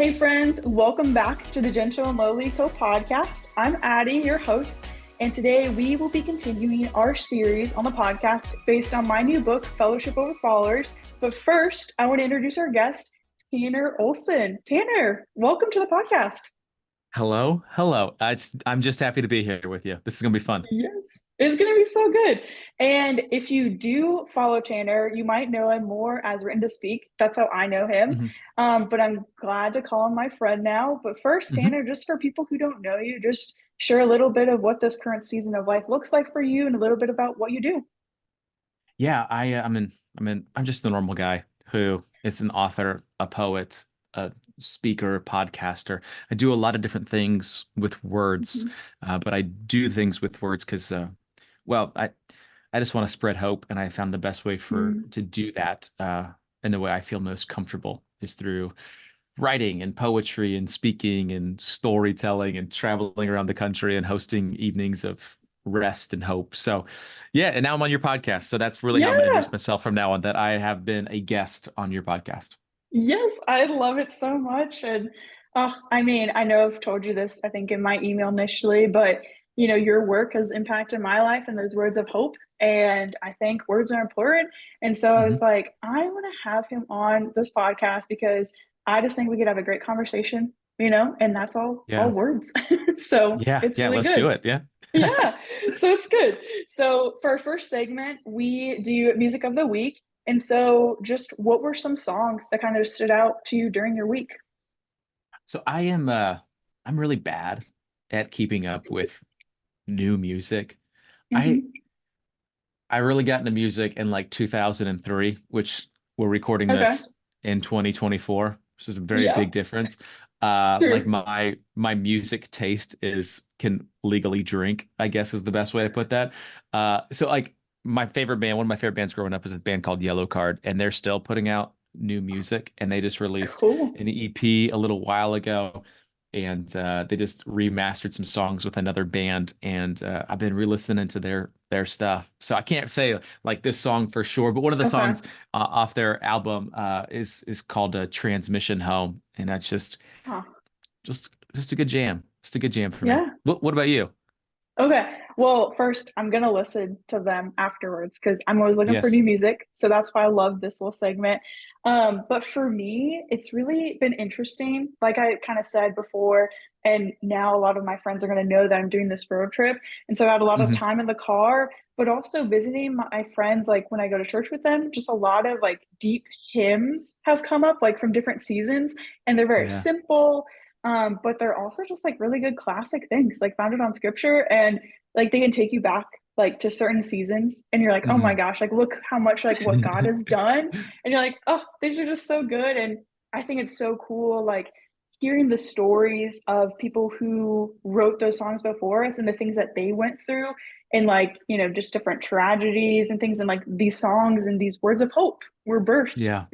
Hey friends, welcome back to the Gentle and Lowly Co-podcast. I'm Addie, your host, and today we will be continuing our series on the podcast based on my new book, Fellowship Over Followers. But first, I want to introduce our guest, Tanner Olson. Tanner, welcome to the podcast. Hello. I'm just happy to be here with you. This is gonna be fun. Yes, it's going to be so good. And if you do follow Tanner, you might know him more as Written to Speak. That's how I know him. hmm But I'm glad to call him my friend now. But first, hmm Tanner, just for people who don't know you, just share a little bit of what this current season of life looks like for you and a little bit about what you do. Yeah, I'm just a normal guy who is an author, a poet, a speaker, podcaster. I do a lot of different things with words, Mhm. but I do things with words because, well, I just want to spread hope, and I found the best way for Mm. to do that, in the way I feel most comfortable is through writing and poetry and speaking and storytelling and traveling around the country and hosting evenings of rest and hope. So, yeah, and now I'm on your podcast. So that's really how I'm going to Yeah. introduce myself from now on, that I have been a guest on your podcast. Yes, I love it so much. And I mean, I know I've told you this, I think, in my email initially, but your work has impacted my life and those words of hope. And I think words are important. And so I was hmm like, I want to have him on this podcast because I just think we could have a great conversation, and that's all Yeah. words. So Yeah. it's Yeah. really Let's do good. it. Yeah. Yeah. So it's good. So for our first segment, we do music of the week. And so just what were some songs that kind of stood out to you during your week? So I'm really bad at keeping up with new music. I Hmm. I really got into music in like 2003, which we're recording Okay. this in 2024, which is a very Yeah. big difference. Like True. my music taste is can legally drink, I guess is the best way to put that. So like my favorite band, one of my favorite bands growing up is a band called Yellow Card, and they're still putting out new music, and they just released Cool. an EP a little while ago, and they just remastered some songs with another band, and I've been re-listening to their stuff. So I can't say like this song for sure, but one of the Okay. songs off their album is called Transmission Home, and that's Huh. just a good jam. Just a good jam for me. Yeah. What about you? Okay. Well, first, I'm gonna listen to them afterwards because I'm always looking for new Yes. music. So that's why I love this little segment. But for me, it's really been interesting. Like I kind of said before, and now a lot of my friends are gonna know that I'm doing this road trip. And so I had a lot of hmm time in the car, but also visiting my friends, like when I go to church with them, just a lot of like deep hymns have come up, like from different seasons, and they're very Yeah. simple. But they're also just like really good classic things, like founded on scripture, and like they can take you back like to certain seasons, and you're like, oh my hmm gosh, like look how much like what God has done, and you're like, oh, these are just so good. And I think it's so cool, like hearing the stories of people who wrote those songs before us and the things that they went through, and like just different tragedies and things, and like these songs and these words of hope were birthed, Yeah.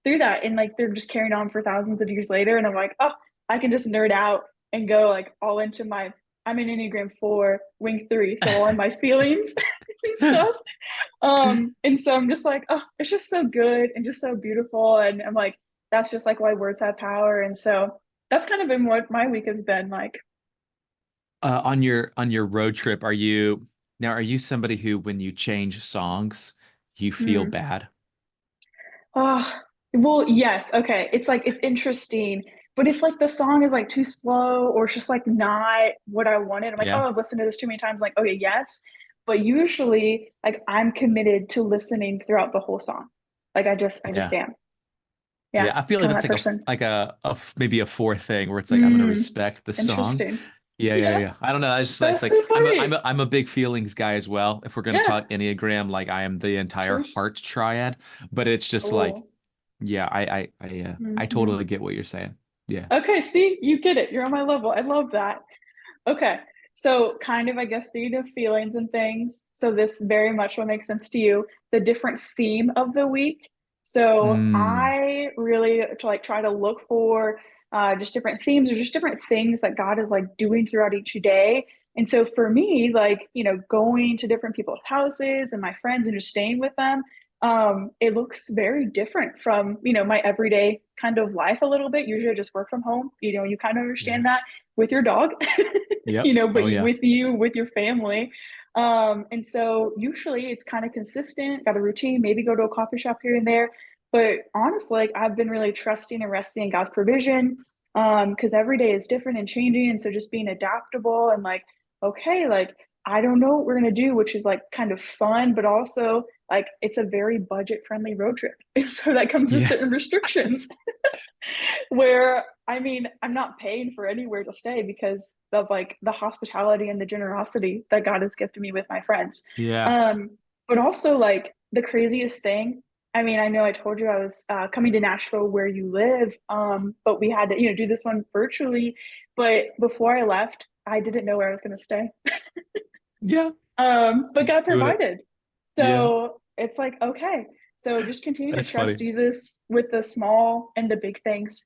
through that, and like they're just carrying on for thousands of years later. And I'm like, oh, I can just nerd out and go like all into my, I'm an Enneagram 4, wing 3, so all in my feelings and stuff. And so I'm just like, oh, it's just so good and just so beautiful. And I'm like, that's just like why words have power. And so that's kind of been what my week has been like. On your road trip, are you somebody who, when you change songs, you feel Mm. bad? Oh, well, yes. Okay. It's like, it's interesting. But if like the song is like too slow or it's just like not what I wanted, I'm like, oh, Yeah. I've listened to this too many times. Like, okay, yes. But usually, like, I'm committed to listening throughout the whole song. Like, I just Yeah. am. Yeah. Yeah, I It's feel like kind of that's that person. maybe a fourth thing where it's like I'm gonna Mm, respect the song. interesting. Yeah, yeah, Yeah. yeah. I don't know. I just like it's That's like so funny. I'm a big feelings guy as well. If we're gonna Yeah. talk Enneagram, like I am the entire True. heart triad. But it's just like, Cool. yeah, I Hmm. totally get what you're saying. Yeah. Okay. See, you get it. You're on my level. I love that. Okay. So, kind of, I guess, speaking of feelings and things. So, this very much will make sense to you. The different theme of the week. So, Mm, I really like try to look for just different themes or just different things that God is like doing throughout each day. And so, for me, like, going to different people's houses and my friends and just staying with them, it looks very different from, my everyday kind of life a little bit. Usually I just work from home. You kind of Yeah. understand that with your dog, Yep. but Oh yeah. with you, with your family. And so usually it's kind of consistent, got a routine, maybe go to a coffee shop here and there. But honestly, like I've been really trusting and resting in God's provision, because every day is different and changing. And so just being adaptable and like, okay, like I don't know what we're gonna do, which is like kind of fun, but also like it's a very budget friendly road trip. And so that comes with Yeah. certain restrictions where I mean, I'm not paying for anywhere to stay because of like the hospitality and the generosity that God has gifted me with my friends. Yeah. Um, but also like the craziest thing. I mean, I know I told you I was coming to Nashville where you live, but we had to, do this one virtually. But before I left, I didn't know where I was going to stay. Yeah. But God Just doing it. provided. Yeah. So it's like, okay. So just continue to That's trust funny. Jesus with the small and the big things.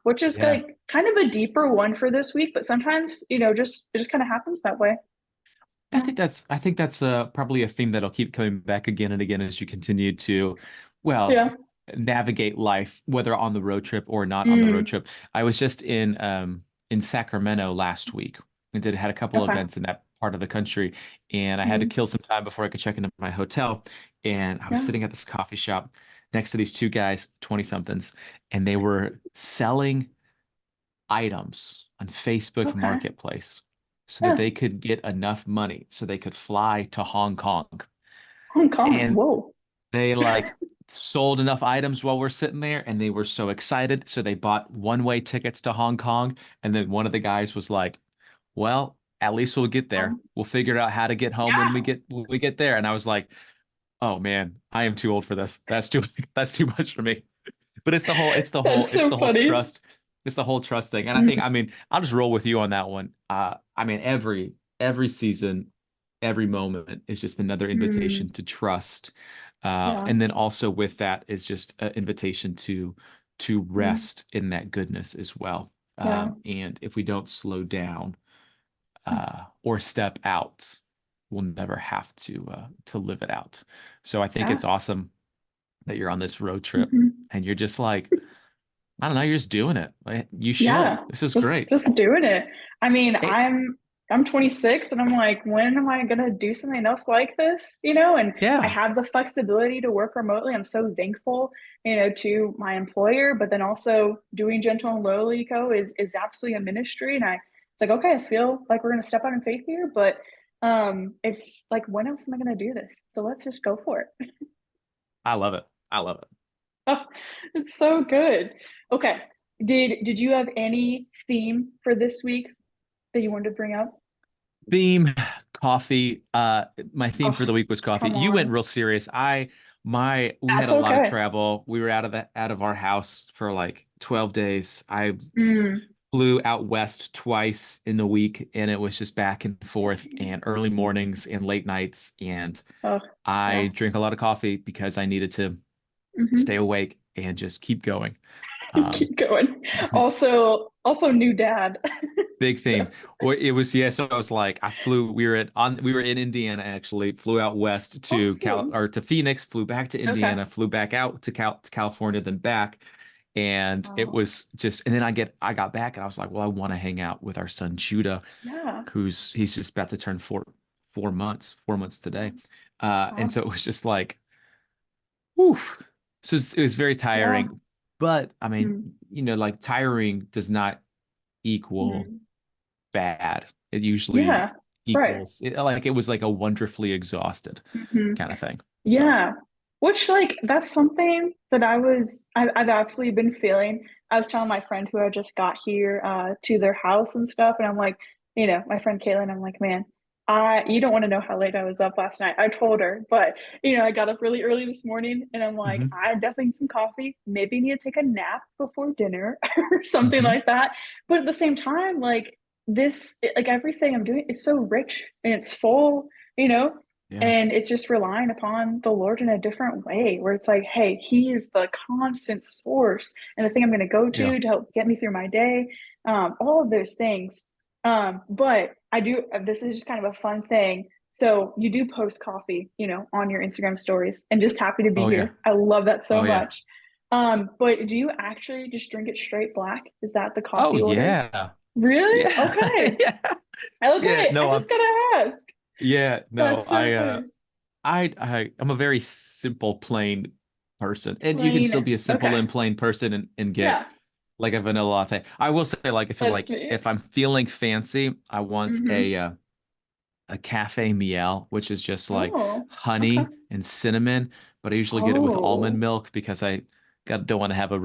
Which is Yeah. like kind of a deeper one for this week, but sometimes, just it just kind of happens that way. Yeah. I think that's probably a theme that'll keep coming back again and again as you continue to, well, Yeah. navigate life, whether on the road trip or not on the road Mm, trip. I was just in Sacramento last week and had a couple okay. events in that part of the country, and I had to Mm, kill some time before I could check into my hotel. And I was yeah. sitting at this coffee shop next to these two guys, 20 somethings, and they were selling items on Facebook Okay. Marketplace so that Yeah. they could get enough money so they could fly to Hong Kong. Hong Kong. And Whoa. they like sold enough items while we're sitting there and they were so excited. So they bought one-way tickets to Hong Kong. And then one of the guys was like, well, at least we'll get there. We'll figure out how to get home Yeah. when we get there. And I was like, oh man, I am too old for this. That's too much for me. But That's it's so the whole funny. trust. It's the whole trust thing. And Mhm. I mean, I'll just roll with you on that one. I mean, every season, every moment is just another Mm, invitation to trust. yeah. And then also with that is just an invitation to Mm, rest in that goodness as well. yeah. And if we don't slow down or step out, we'll never have to live it out. So I think Yeah. it's awesome that you're on this road trip Mhm. and you're just like, I don't know, you're just doing it. Like, you should. Yeah, This is just great. just doing it. I mean, Hey, I'm 26 and I'm like, when am I gonna do something else like this? And I yeah. have the flexibility to work remotely. I'm so thankful, to my employer, but then also doing Gentle and Lowly Co is absolutely a ministry. And it's like, okay, I feel like we're gonna step out in faith here, but it's like, when else am I gonna do this? So let's just go for it. I love it. I love it. Oh, it's so good. Okay. Did you have any theme for this week that you wanted to bring up? Theme, coffee. My theme Oh, for the week was coffee. come You went on. real serious. We had That's a lot of okay. travel. We were out of our house for like 12 days. I Mm. flew out west twice in the week and it was just back and forth and early mornings and late nights. And Oh, yeah. I drink a lot of coffee because I needed to stay Hmm. awake and just keep going. Um, Keep going. because Also new dad. big So, theme. Or it was, yeah, so I was like, we were in Indiana actually, flew out west to Cal awesome. or to Phoenix, flew back to Okay. Indiana, flew back out to California, then back. And it Oh, was just, and then I got back and I was like, well, I want to hang out with our son Judah, yeah. he's just about to turn 4 months today. And so it Awesome. was just like, whew. So it was very Yeah. tiring. But I mean, Mm. like tiring does not equal Mm. bad. It usually Yeah. Right. equals like it was like a wonderfully exhausted Hmm. kind of thing. So Yeah. Which like that's something that I've absolutely been feeling. I was telling my friend who I just got here to their house and stuff, and I'm like, my friend Caitlin, I'm like, man, I you don't want to know how late I was up last night. I told her, but I got up really early this morning and I'm like, hmm I definitely need some coffee, maybe need to take a nap before dinner or something hmm like that. But at the same time, like like everything I'm doing, it's so rich and it's full, you know. yeah, And it's just relying upon the Lord in a different way, where it's like, hey, He is the constant source and the thing I'm going to go yeah, to help get me through my day, all of those things. But I do, this is just kind of a fun thing. So you do post coffee, on your Instagram stories, and just happy to be Oh yeah. here. I love that so Oh yeah. much. But do you actually just drink it straight black? Is that the Oh coffee order? yeah. Really? Yeah. Okay. Yeah. Yeah. Okay. I No, just gotta ask. yeah, no, That's so funny. I'm a very simple, plain person. And you can still Plain. be a simple Okay. and plain person and get Yeah, like a vanilla latte. I will say, like, that's me. if I'm feeling fancy, I want Mm-hmm. a cafe miel, which is just like Oh, okay. honey and cinnamon, but I usually get it with almond Oh, milk because don't want to have a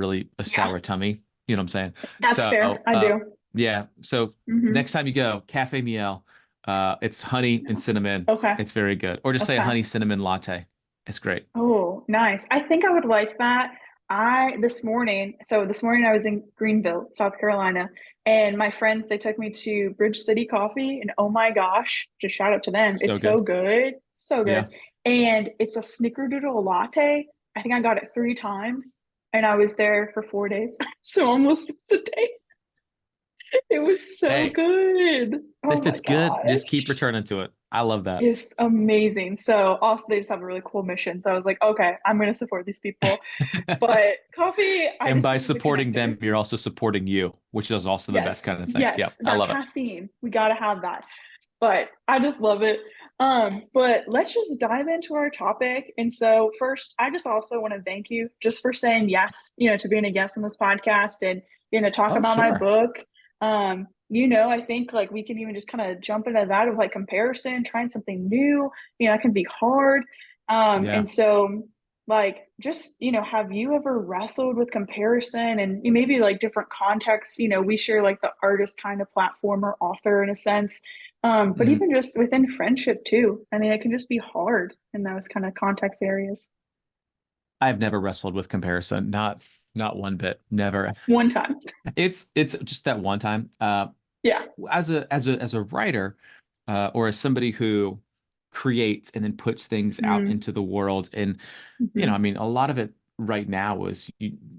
yeah, sour tummy. You know what I'm saying? that's fair. So, I do. yeah. So Mm-hmm. next time you go, cafe miel, it's honey and cinnamon. Okay. It's very good. Or just say a Okay. honey cinnamon latte. It's great. Oh, nice. I think I would like that. This morning I was in Greenville, South Carolina, and my friends, they took me to Bridge City Coffee, and oh my gosh, just shout out to them. So It's so good. good. So good. Yeah. And it's a snickerdoodle latte. I think I got it 3 times, and I was there for 4 days. So almost a day. It was so Hey, good. Oh if my it's good, just keep gosh. returning to it. I love that. It's amazing. So also they just have a really cool mission. So I was like, okay, I'm gonna support these people. But coffee, I And just by think is a supporting connector. them, you're also supporting you, which is also the best Yes, kind of thing. yes, Yep, I that love it. caffeine. We gotta have that. But I just love it. But let's just dive into our topic. And so first, I just also want to thank you just for saying yes, to being a guest on this podcast and talk Oh, about my sure. book. I think like we can even just kind of jump into that of like comparison, trying something new, it can be hard. Yeah. And so like just, have you ever wrestled with comparison and maybe like different contexts? We share like the artist kind of platform or author in a sense. But Mm. even just within friendship too. I mean, it can just be hard in those kind of context areas. I've never wrestled with comparison, not one bit, never. One time. It's just that one time. Yeah. As a writer, or as somebody who creates and then puts things out Mm, into the world, and I hmm. mean, a lot of it right now is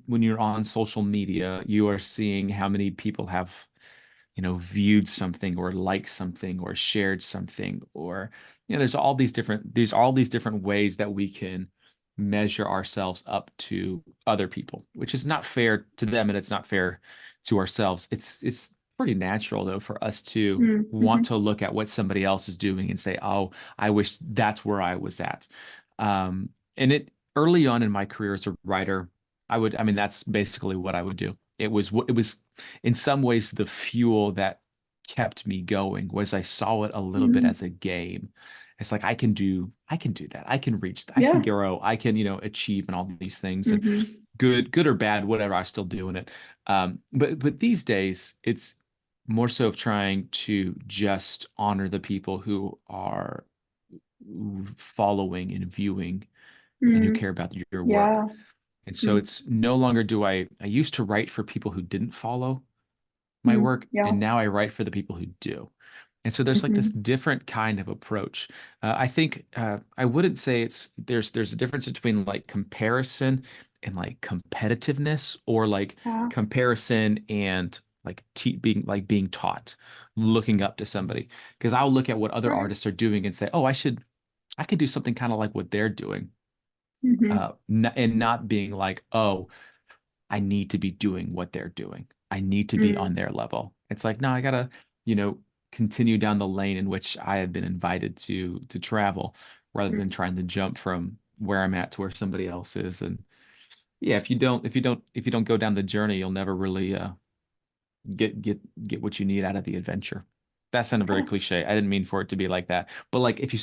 when you're on social media, you are seeing how many people have viewed something or liked something or shared something, or there's all these different ways that we can measure ourselves up to other people, which is not fair to them and it's not fair to ourselves. It's pretty natural though for us to Mm, want hmm. to look at what somebody else is doing and say, oh, I wish that's where I was at. And it early on in my career as a writer, I mean, that's basically what I would do. It was in some ways the fuel that kept me going was I saw it a little bit Mm, as a game. It's like I can do that. I can reach, I can yeah. grow, I can, achieve and all these things and Hmm. good or bad, whatever, I'm still doing it. But these days it's more so of trying to just honor the people who are following and viewing and who Mm, care about your work. yeah. And so Mm, it's no longer do I used to write for people who didn't follow my mm, work, yeah. and now I write for the people who do. And so there's like this Hmm. different kind of approach. I think I wouldn't say there's a difference between like comparison and like competitiveness, or like Yeah. comparison and like being taught, looking up to somebody. Because I'll look at what other Right. artists are doing and say, oh, I could do something kind of like what they're doing, Hmm. and not being like, oh, I need to be doing what they're doing. I need to be on Mm, their level. It's like, no, I gotta, you know, continue down the lane in which I have been invited to travel, rather than mm. trying to jump from where I'm at to where somebody else is. And yeah, if you don't go down the journey, you'll never really get what you need out of the adventure. That sounded very Yeah. cliche. I didn't mean for it to be like that. But like if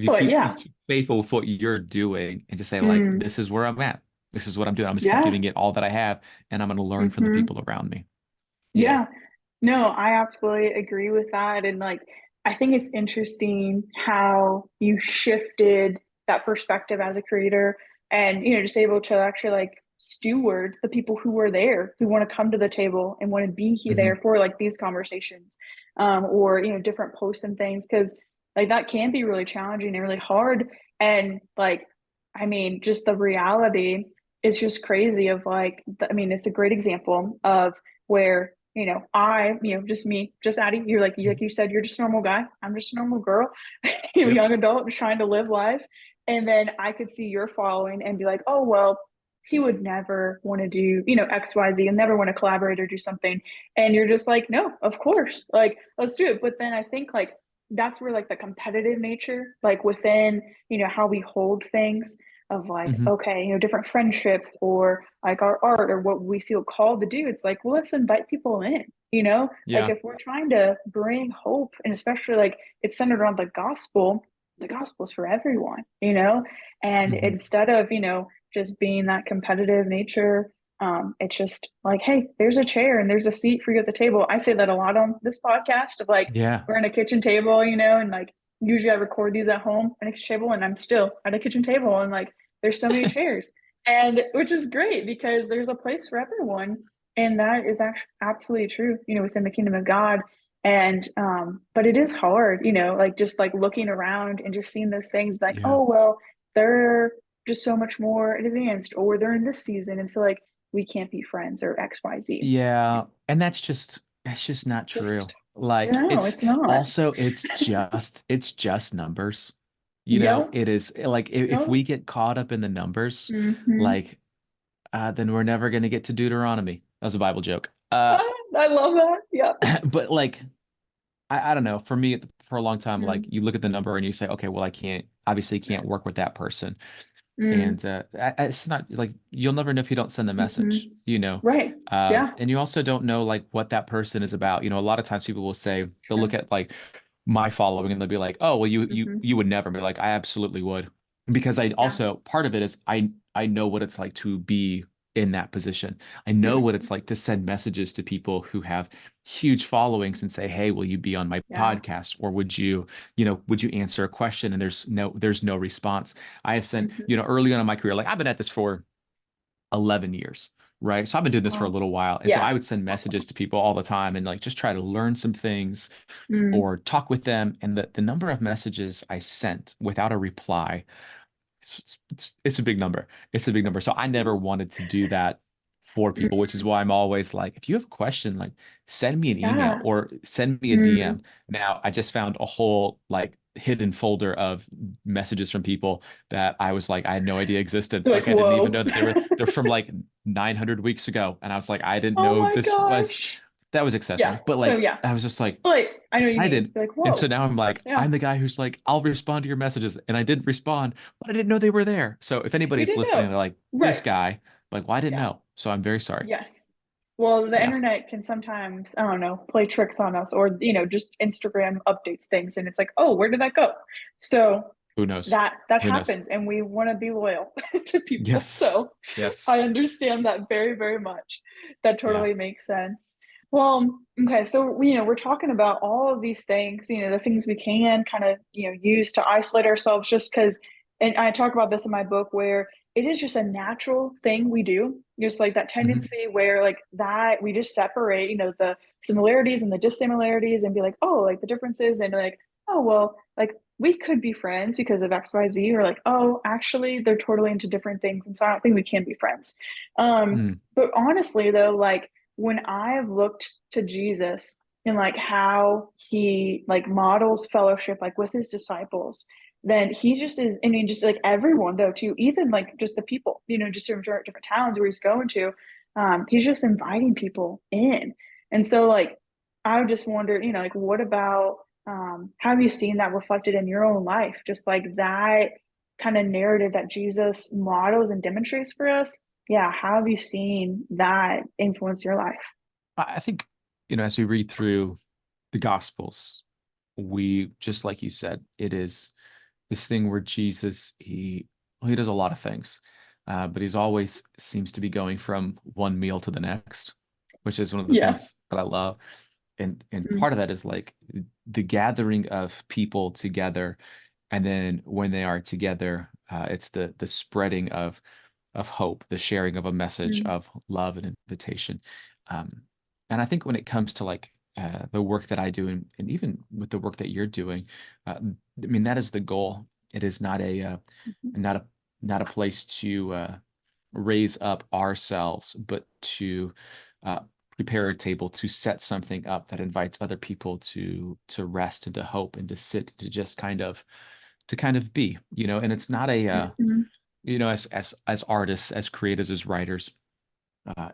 But you yeah. keep faithful with what you're doing and just say like, Mm, this is where I'm at. This is what I'm doing. I'm just keep yeah. giving it all that I have, and I'm going to learn from the Hmm. people around me. Yeah. Yeah. No, I absolutely agree with that. And like, I think it's interesting how you shifted that perspective as a creator and, just able to actually like steward the people who were there, who want to come to the table and want to be there Hmm. for like these conversations, or, different posts and things. Cause like that can be really challenging and really hard. And like, I mean, just the reality is just crazy of like, I mean, it's a great example of where just me, just Addie, you're like you said, you're just a normal guy. I'm just a normal girl, Yep. young adult trying to live life. And then I could see your following and be like, oh, well, he would never want to do, XYZ and never want to collaborate or do something. And you're just like, no, of course, like, let's do it. But then I think like that's where like the competitive nature, like within, how we hold things of like, Hmm. okay, different friendships or like our art or what we feel called to do. It's like, well, let's invite people in, like Yeah. if we're trying to bring hope and especially like it's centered around the gospel's for everyone, and Hmm. instead of, just being that competitive nature, it's just like, hey, there's a chair and there's a seat for you at the table. I say that a lot on this podcast of like, Yeah. we're in a kitchen table, and like usually I record these at home at a kitchen table and I'm still at a kitchen table and like there's so many chairs. And which is great because there's a place for everyone. And that is actually absolutely true, within the kingdom of God. And but it is hard, like just like looking around and just seeing those things like, Yeah. oh well, they're just so much more advanced or they're in this season. And so like we can't be friends or XYZ. Yeah. And that's just not true. Just Like no, it's not. it's just numbers. Yep. It is like if Yep. we get caught up in the numbers, Mm-hmm. like then we're never gonna get to Deuteronomy. That was a Bible joke. I love that. Yep. But like I don't know. For me, for a long time, like Mm, you look at the number and you say, okay, well, I can't obviously can't work with that person. mm, And it's not like you'll never know if you don't send the mm-hmm. message, Right. Yeah. and you also don't know like what that person is about. A lot of times people will say they'll look True. at like my following and they'll be like, oh, well, Mm-hmm. you would never be like, I absolutely would, because I Yeah. also part of it is I know what it's like to be in that position. I know what Mm, it's like to send messages to people who have huge followings and say, hey, will you be on my yeah. podcast, or would you answer a question, and there's no response. I have sent, Mm-hmm. early on in my career, like I've been at this for 11 years, right? So I've been doing this for a Wow. little while. And so Yeah. I would send messages to people all the time and like just try to learn some things Mm, or talk with them. And the number of messages I sent without a reply, it's a big number. It's a big number. So I never wanted to do that for people, which is mm, why I'm always like, if you have a question, like send me an email yeah. or send me a DM. Mm. Now, I just found a whole like hidden folder of messages from people that I was like, I had no idea existed. You're like, Like I didn't even whoa. know that they're from like 900 weeks ago. And I was like, I didn't Oh know my this was gosh. that was Yeah. excessive. But So like yeah. I was just like, Like I know what you I mean. didn't. You're like, And so whoa. now I'm like, Yeah. I'm the guy who's like, I'll respond to your messages. And I didn't respond, but I didn't know they were there. So if You anybody's didn't listening, know. they're like, this Right. guy, like, well, I didn't Yeah. know. So I'm very sorry. Yes. Well, the Yeah. internet can sometimes, I don't know, play tricks on us or, just Instagram updates things and it's like, oh, where did that go? So Who knows? that Who knows? happens and we want to be loyal to people. Yes. So I Yes. understand that very, very much. That Yeah. totally makes sense. Well, okay, so we're talking about all of these things, the things we can kind of, use to isolate ourselves just because, and I talk about this in my book where it is just a natural thing we do, just like that Hmm. tendency where like that we just separate, the similarities and the dissimilarities and be like, oh, like the differences and like, oh, well, like we could be friends because of XYZ, or like, oh, actually, they're totally into different things. And so I don't think we can be friends. Mm. But honestly, though, like when I have looked to Jesus and like how he like models fellowship like with his disciples, then he just is, I mean, just like everyone though, too, even like just the people, just different towns where he's going to, he's just inviting people in. And so like I just wondered, like what about have you seen that reflected in your own life? Just like that kind of narrative that Jesus models and demonstrates for us. Yeah, how have you seen that influence your life? I think, as we read through the Gospels, we, just like you said, it is this thing where Jesus, he does a lot of things, but he's always seems to be going from one meal to the next, which is one of the Yeah. things that I love. And Mm, part of that is like the gathering of people together, and then when they are together, it's the spreading of hope, the sharing of a message mm, of love and invitation. Um, and I think when it comes to like the work that I do, and even with the work that you're doing, I mean that is the goal. It is mhm, not a not a place to raise up ourselves, but to prepare a table, to set something up that invites other people to rest and to hope and to sit, to kind of be, and it's not a Mhm. as artists, as creatives, as writers, uh,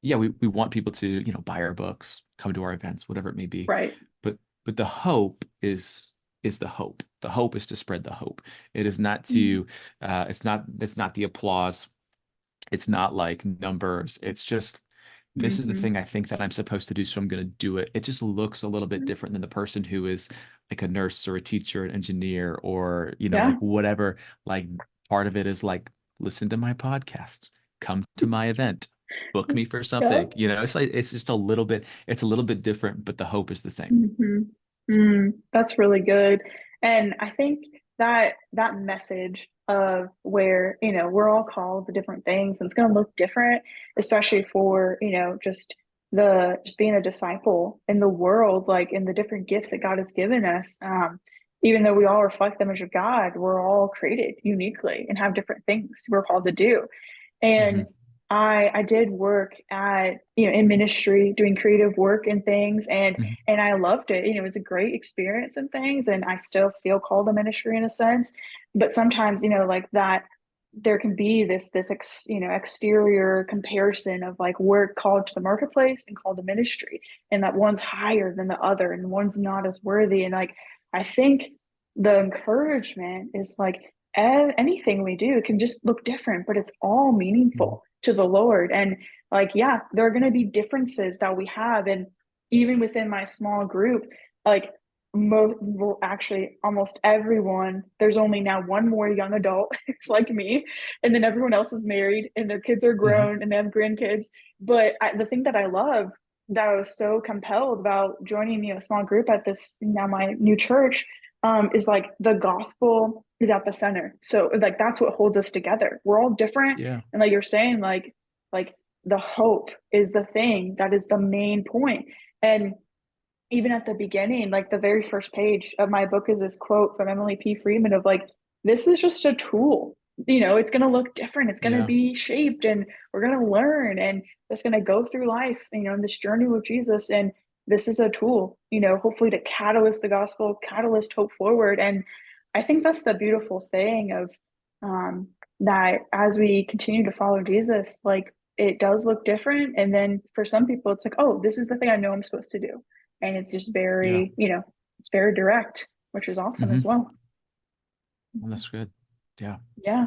yeah, we want people to, buy our books, come to our events, whatever it may be. Right. But the hope is the hope. The hope is to spread the hope. It is not Mhm. to it's not the applause. It's not like numbers. It's just, this is the Mhm. thing I think that I'm supposed to do, so I'm going to do it. It just looks a little bit different than the person who is like a nurse or a teacher, an engineer, or like Yeah. whatever. Like, part of it is like, listen to my podcast, come to my event, book me for Yeah. something. It's like, it's just it's a little bit different, but the hope is the same. Mhm. That's really good. And I think that that message of where, we're all called to different things and it's going to look different, especially for, just being a disciple in the world, like in the different gifts that God has given us. Even though we all reflect the image of God, we're all created uniquely and have different things we're called to do. And Hmm. I did work at, in ministry, doing creative work and things, Hmm. and I loved it. It was a great experience and things, and I still feel called to ministry in a sense. But sometimes, like that, there can be exterior comparison of like work called to the marketplace and called to ministry, and that one's higher than the other, and one's not as worthy. And like I think the encouragement is like anything we do can just look different, but it's all Hmm. meaningful to the Lord. And like, yeah, there are going to be differences that we have. And even within my small group, like, well, actually, almost everyone, there's only now one more young adult. It's like me. And then everyone else is married and their kids are Hmm. grown and they have grandkids. But the thing that I love, that I was so compelled about joining, a small group at this now my new church, is like the gospel is at the center. So like that's what holds us together. We're all different, Yeah. and like you're saying, like the hope is the thing that is the main point. And even at the beginning, like the very first page of my book is this quote from Emily P. Freeman of like, this is just a tool. It's going to look different. It's going to Yeah. be shaped, and we're going to learn, and it's going to go through life, in this journey with Jesus. And this is a tool, hopefully to catalyst the gospel, catalyst hope forward. And I think that's the beautiful thing of um, that as we continue to follow Jesus, like it does look different. And then for some people, it's like, oh, this is the thing I know I'm supposed to do, and it's just Yeah. very, it's very direct, which is awesome as Hmm. well. Well, that's good. Yeah. Yeah,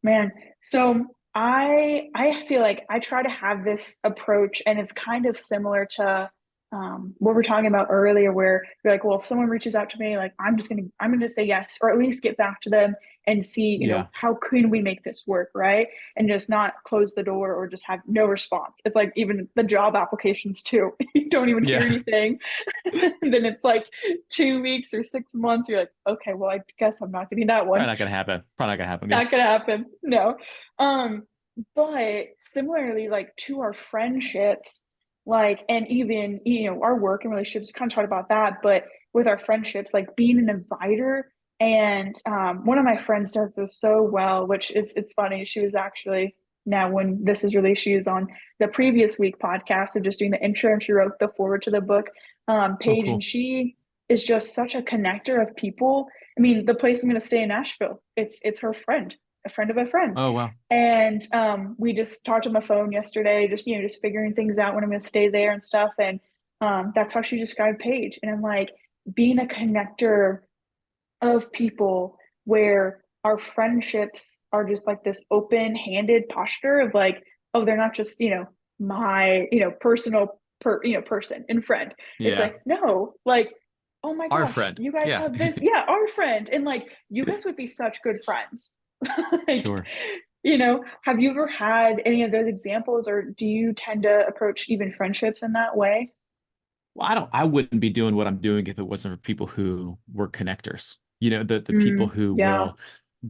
man. So I feel like I try to have this approach, and it's kind of similar to what we are talking about earlier, where you're like, well, if someone reaches out to me, like I'm gonna say yes, or at least get back to them and see, Yeah. how can we make this work, right? And just not close the door or just have no response. It's like even the job applications too. You don't even hear Yeah. anything. And then it's like 2 weeks or 6 months. You're like, okay, well, I guess I'm not getting that one. Probably not gonna happen. Probably not gonna happen. Yeah. Not gonna happen. No. Um, but similarly, like to our friendships, like, and even, our work and relationships, we kind of talked about that, but with our friendships, like being an inviter. And one of my friends does this so well, which is it's funny. She was actually, now when this is released, she was on the previous week podcast of just doing the intro, and she wrote the forward to the book Oh, page. And cool. she is just such a connector of people. I mean, the place I'm going to stay in Nashville, it's her friend, a friend of a friend. Oh, wow. And we just talked on the phone yesterday, just just figuring things out when I'm going to stay there and stuff. And that's how she described Paige. And I'm like, being a connector of people where our friendships are just like this open-handed posture of like, oh, they're not just my personal person and friend. It's Yeah. like, no, like, oh my Our gosh, friend. you guys Yeah. have this, yeah, our friend, and like you guys would be such good friends. Like, Sure. have you ever had any of those examples, or do you tend to approach even friendships in that way? Well, I wouldn't be doing what I'm doing if it wasn't for people who were connectors. The people who Yeah. will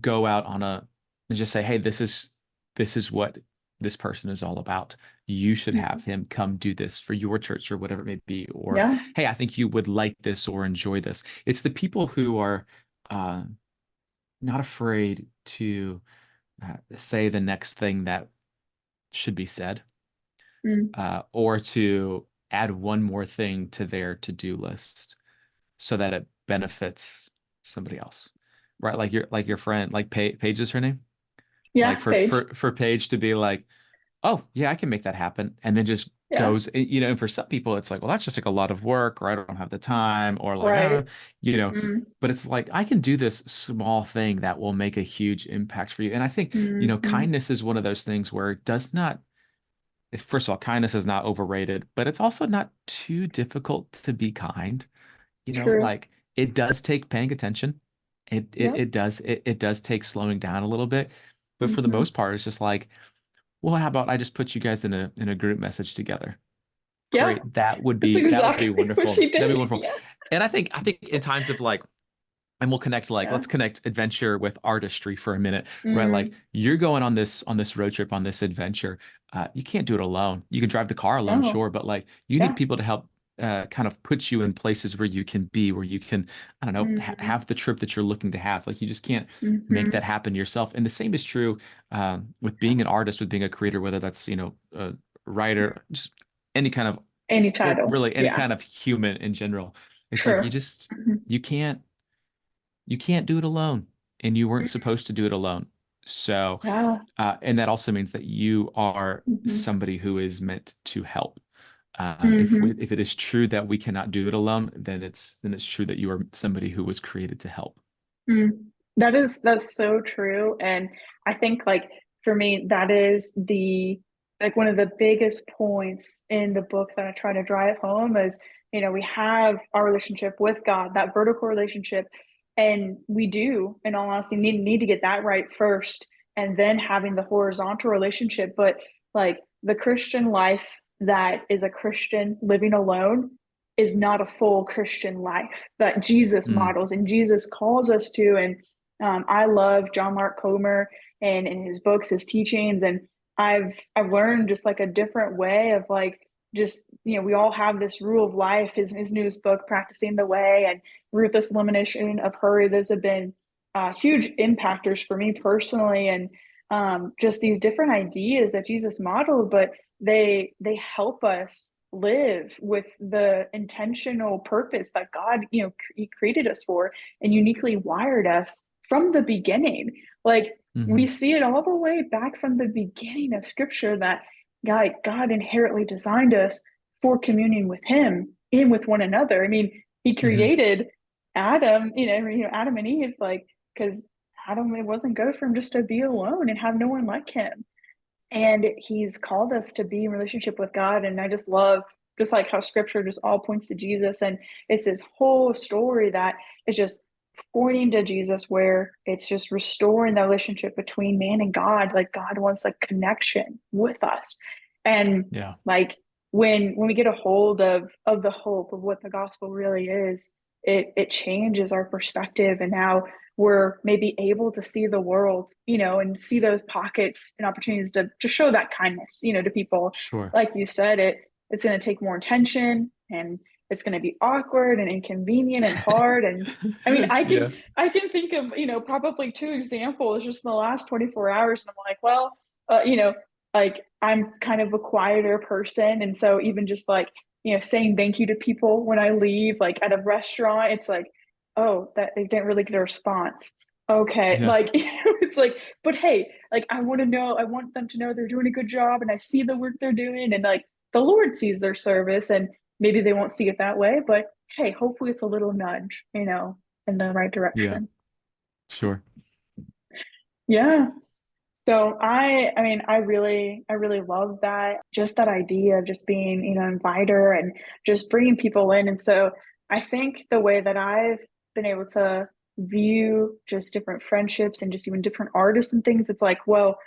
go out on and just say, hey, this is what this person is all about. You should have Mhm. him come do this for your church or whatever it may be. Or, Yeah. hey, I think you would like this or enjoy this. It's the people who are uh, not afraid to say the next thing that should be said. Mm. or to add one more thing to their to-do list so that it benefits somebody else, right? Like your friend, like Paige is her name, like Yeah, Paige. for Paige to be like, oh yeah, I can make that happen, and then just Yeah. goes, and for some people it's like, well, that's just like a lot of work, or I don't have the time, or like, Right. you know, Mm. but it's like I can do this small thing that will make a huge impact for you. And I think, Mm-hmm. kindness is one of those things where it does not, first of all, kindness is not overrated, but it's also not too difficult to be kind. True. Like it does take paying attention. Yep. It does take slowing down a little bit. But for the Mm-hmm. most part, it's just like, well, how about I just put you guys in a group message together? Yeah. Great. That's That would be exactly what wonderful. she That'd be did. wonderful. Yeah. And I think in times of like, and we'll connect, like, Yeah. let's connect adventure with artistry for a minute, right? Like Mm. you're going on this road trip, on this adventure. You can't do it alone. You can drive the car alone, No. sure, but like you need Yeah. people to help kind of put you in places where you can be, where you can, I don't know, Mm-hmm. have the trip that you're looking to have. Like you just can't make Mm-hmm. that happen yourself. And the same is true with being an artist, with being a creator, whether that's, a writer, just any kind of, Any well, title. really any Yeah. kind of human in general. It's like True. Mm-hmm. you can't you can't do it alone, and you weren't supposed to do it alone. So, Yeah. and that also means that you are Mm-hmm. somebody who is meant to help. Mm-hmm. If it is true that we cannot do it alone, then it's true that you are somebody who was created to help. Mm. That's so true. And I think like for me, that is the like one of the biggest points in the book that I try to drive home is, we have our relationship with God, that vertical relationship, and we do, in all honesty, need to get that right first, and then having the horizontal relationship. But like the Christian life that is a Christian living alone is not a full Christian life that Jesus Mm, models and Jesus calls us to. And I love John Mark Comer and in his books, his teachings, and I've learned just like a different way of like just we all have this rule of life. His newest book, Practicing the Way, and Ruthless Elimination of Hurry. Those have been huge impactors for me personally, and just these different ideas that Jesus modeled, but they help us live with the intentional purpose that God, he created us for and uniquely wired us from the beginning. Like we hmm see it all the way back from the beginning of scripture that God inherently designed us for communion with him and with one another. I mean, he hmm created Adam, Adam and Eve, like, because Adam, it wasn't good for him just to be alone and have no one like him. And he's called us to be in relationship with God. And I just love just like how scripture just all points to Jesus. And it's this whole story that is just pointing to Jesus, where it's just restoring the relationship between man and God. Like God wants a connection with us. And Yeah. like when we get a hold of the hope of what the gospel really is, it changes our perspective and how we're maybe able to see the world, and see those pockets and opportunities to show that kindness, to people. Sure. Like you said, it's going to take more attention, and it's going to be awkward and inconvenient and hard. And I mean, Yeah. I can think of, probably two examples just in the last 24 hours. And I'm like, well, like I'm kind of a quieter person. And so even just like, saying thank you to people when I leave, like at a restaurant, it's like, oh, that they didn't really get a response. Okay. Yeah. Like it's like, but hey, like I want to know, I want them to know they're doing a good job and I see the work they're doing, and like the Lord sees their service, and maybe they won't see it that way, but hey, hopefully it's a little nudge, in the right Yeah. direction. Sure. Yeah. So I mean, I really love that, just that idea of just being, inviter and just bringing people in. And so I think the way that I've been able to view just different friendships and just even different artists and things, it's like, well,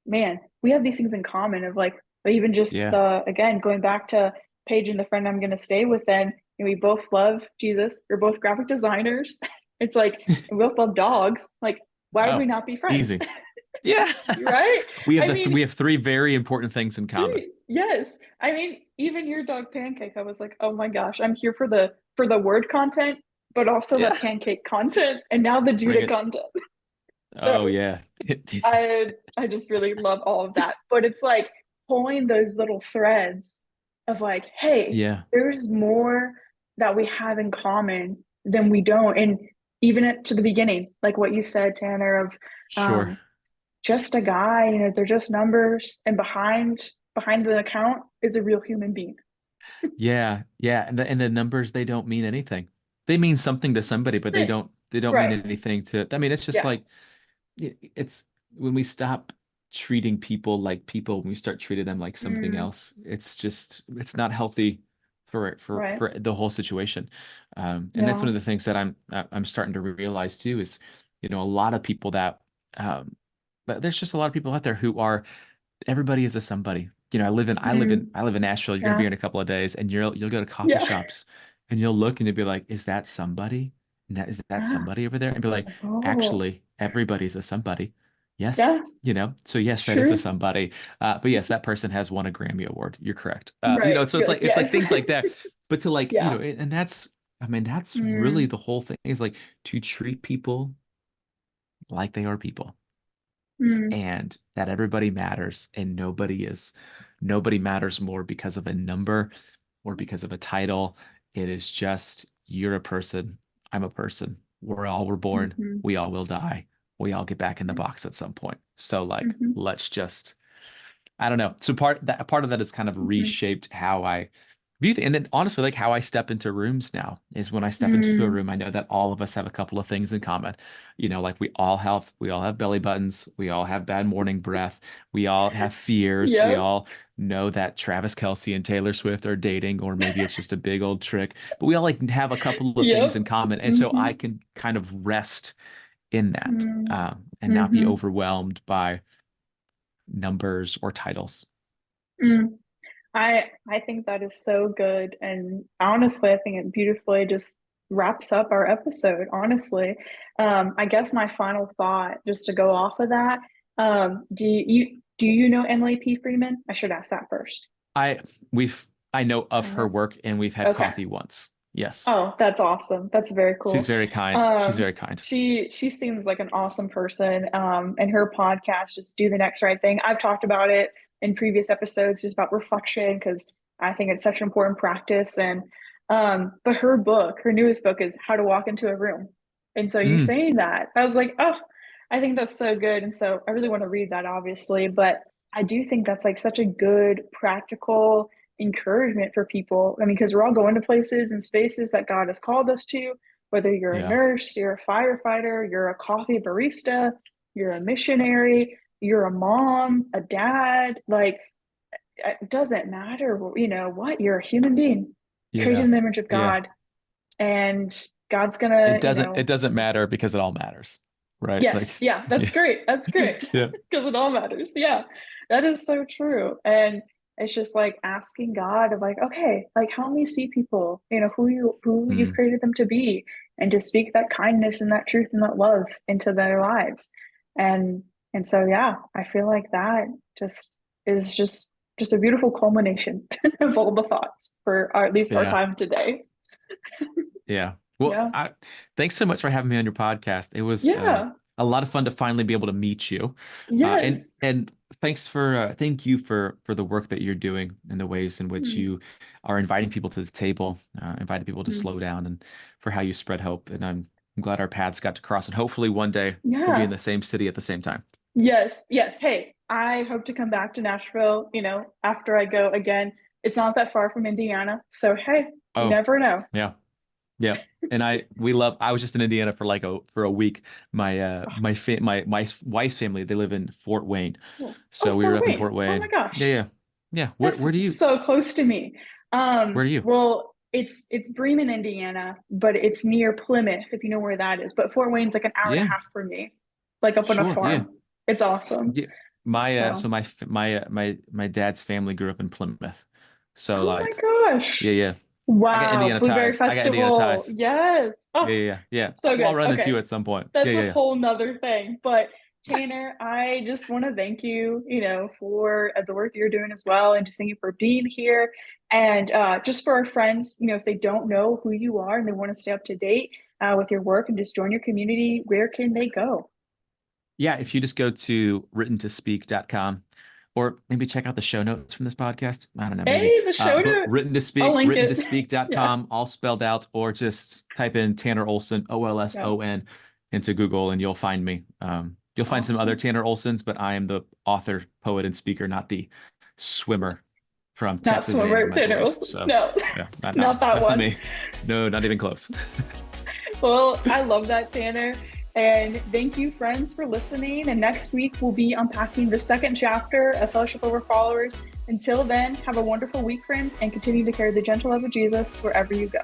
man, we have these things in common of like, even just Yeah. the, again, going back to Paige and the friend I'm going to stay with, then we both love Jesus. We're both graphic designers. It's like, we both love dogs. Like, why would Oh, we not be friends? easy. Yeah. Right? I mean, We have three very important things in common. three. Yes. I mean, even your dog Pancake, I was like, oh my gosh, I'm here for the word content, but also the Yeah. pancake content, and now the Bring Judah it. content. Oh So yeah. I just really love all of that. But it's like pulling those little threads of like, hey, Yeah, there's more that we have in common than we don't. And even to the beginning, like what you said, Tanner, of sure. um, just a guy, they're just numbers, and behind the account is a real human being. Yeah, yeah, and the numbers, they don't mean anything. They mean something to somebody, but they Right. don't mean Right. anything to. I mean, it's just Yeah. like it's when we stop treating people like people, when we start treating them like something Mm, else, it's not healthy right. for the whole situation. And that's Yeah. one of the things that I'm starting to realize too is, a lot of people um, that there's just a lot of people out there who are everybody is a somebody. Mm, I live in Nashville. You're gonna be yeah. here in a couple of days, and you'll go to coffee Yeah. shops, and you'll look and you'll be like, "Is that somebody? And is that Yeah. somebody over there?" And be like, Oh, "Actually, everybody's a somebody." Yes, yeah. so It's yes, that is a true. somebody. But yes, that person has won a Grammy Award. You're correct. Right. So You're like, it's like yes. things like that. But to like, Yeah. and that's, I mean, that's really Mm, the whole thing is like to treat people like they are people mm, and that everybody matters and nobody matters more because of a number or because of a title. It is just you're a person, I'm a person. We're born, hmm we all will die. We all get back in the box at some point. So like hmm let's just I don't know. So part of that has kind of hmm reshaped how I view things. And then honestly, like how I step into rooms now is when I step into a mm, room, I know that all of us have a couple of things in common. Like we all have belly buttons, we all have bad morning breath, we all have fears, we yep. all know that Travis Kelce and Taylor Swift are dating, or maybe it's just a big old trick. But we all like have a couple of things Yep. in common. And so hmm I can kind of rest in that, mm, and not be hmm overwhelmed by numbers or titles. mm. I think that is so good. And honestly, I think it beautifully just wraps up our episode, honestly. I guess my final thought, just to go off of that, do you know Emily P. Freeman? I should ask that first. I we've I know of her Uh, work and we've had okay. coffee once. Yes. Oh, that's awesome. That's very She's cool. very kind. She's very kind. She seems like an awesome person. And her podcast, just do the next right thing. I've talked about it in previous episodes, just about reflection, because I think it's such an important practice. And but her book, her newest book, is How to Walk into a Room. And so you Mm, saying that, I was like, oh, I think that's so good. And so I really want to read that, obviously, but I do think that's like such a good practical encouragement for people. I mean, because we're all going to places and spaces that God has called us to, whether you're a yeah. nurse, you're a firefighter, you're a coffee barista, you're a missionary, you're a mom, a dad, like it doesn't matter, what, you're a human being created Yeah. in the image of Yeah. God. And God's gonna, It doesn't matter because it all matters. Right? yes, Like yeah, that's yeah. great. That's great. Yeah. Because it all matters. Yeah, that is so true. And it's just like asking God of like, okay, like help me see people, who you've Mm, created them to be, and to speak that kindness and that truth and that love into their lives. And and so yeah, I feel like that just is just a beautiful culmination of all the thoughts for at least our yeah. time today. Yeah. Well, Yeah. thanks so much for having me on your podcast. It was Yeah. a lot of fun to finally be able to meet you. And Yes. thank you for the work that you're doing and the ways in which Mm. you are inviting people to the table, inviting people to Mm. slow down, and for how you spread hope. And I'm glad our paths got to cross, and hopefully one day we'll be in Yeah. the same city at the same time. Yes, yes. Hey, I hope to come back to Nashville, after I go again. It's not that far from Indiana. So, hey, you Oh, never know. yeah. Yeah. And I was just in Indiana for a week. My wife's family, they live in Fort Wayne. Oh, So oh, we were Fort up in Wayne. Fort Oh my Wayne. Yeah, gosh. yeah. Yeah. Where That's where do you so close to me. where are you? Well, it's Bremen, Indiana, but it's near Plymouth, if you know where that is. But Fort Wayne's like an hour and a Yeah, half from me, like up on a sure. Yeah. farm. It's awesome. Yeah. My So, so my dad's family grew up in Plymouth. So oh my like, gosh. yeah, yeah. I got Wow. Indiana Blueberry ties. I got Indiana Festival. ties. Yes. Yeah, Oh, yeah, yeah. Yeah. so I'll good. run into you Okay. at some point. Yeah, That's yeah, a yeah. whole nother thing. But Tanner, I just want to thank you, for the work you're doing as well, and just thank you for being here. And just for our friends, if they don't know who you are and they want to stay up to date with your work and just join your community, where can they go? Yeah, if you just go to writtentospeak.com, or maybe check out the show notes from this podcast. I don't know, maybe. Hey, the show But notes. I'll link written it. to Yeah. speak.com, all spelled out, or just type in Tanner Olson, Yeah. Olson, into Google and you'll find me. You'll find some other Awesome. Tanner Olsons, but I am the author, poet, and speaker, not the swimmer Yes. from Not Texas swimmer, A&M, I Tanner believe. Olson. So No, yeah, not that that's not one. me. No, not even close. Well, I love that, Tanner. And thank you, friends, for listening. And next week, we'll be unpacking the second chapter of Fellowship Over Followers. Until then, have a wonderful week, friends, and continue to carry the gentle love of Jesus wherever you go.